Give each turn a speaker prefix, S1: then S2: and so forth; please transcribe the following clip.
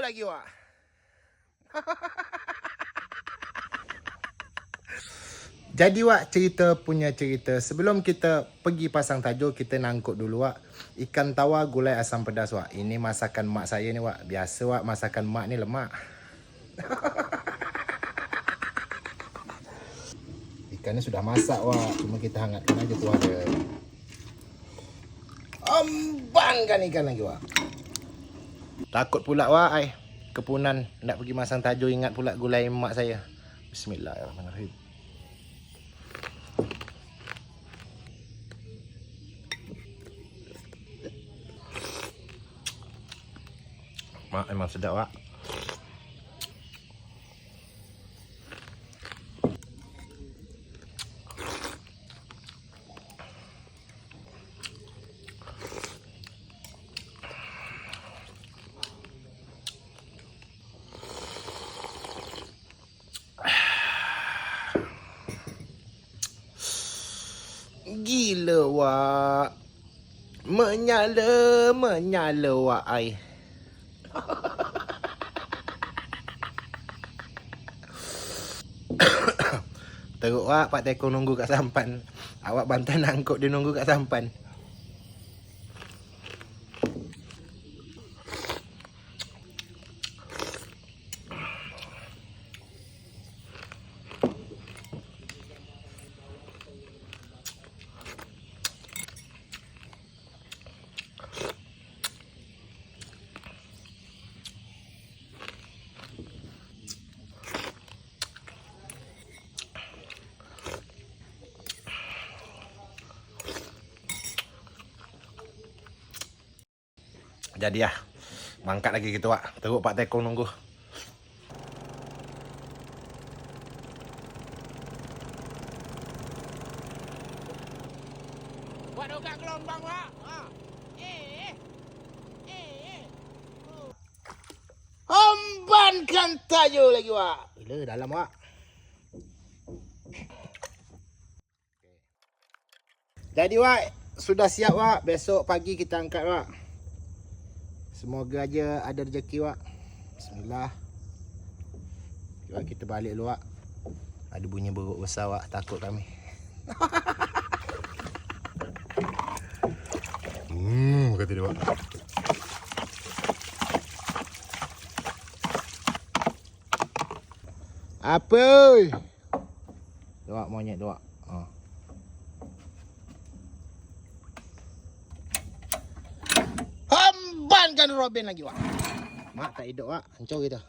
S1: lagi wak. Jadi wak, cerita punya cerita. Sebelum kita pergi pasang tajuk, kita nangkut dulu wak. Ikan tawar gulai asam pedas wak. Ini masakan mak saya ni wak. Biasa wak, masakan mak ni lemak. Ikannya sudah masak wak. Cuma kita hangatkan aja tu ada. Embankan ikan lagi wak. Takut pula wak ai. Kepunan nak pergi masang tajuk, ingat pula gulai mak saya. Bismillahirrahmanirrahim. Mak memang sedap wak. Gila wak. Menyala wak ai. Teruk wak, Pak Tekong nunggu kat sampan. Awak bantai angkut dia nunggu kat sampan. Jadi ya, mangkat lagi gitu wak. Teruk Pak Tekong nunggu.
S2: Buat dokat gelombang wak.
S1: Embankan tajuk lagi wak. Gila dalam wak. Jadi wak, sudah siap wak. Besok pagi kita angkat wak. Semoga aja ada rezeki wak. Bismillah. Wak, kita balik dulu wak. Ada bunyi beruk besar wak, takut kami. Kata dia wak. Apa? Wak monyet wak. Hambankan Robin lagi wak. Mak tak hidup wak, hancur kita.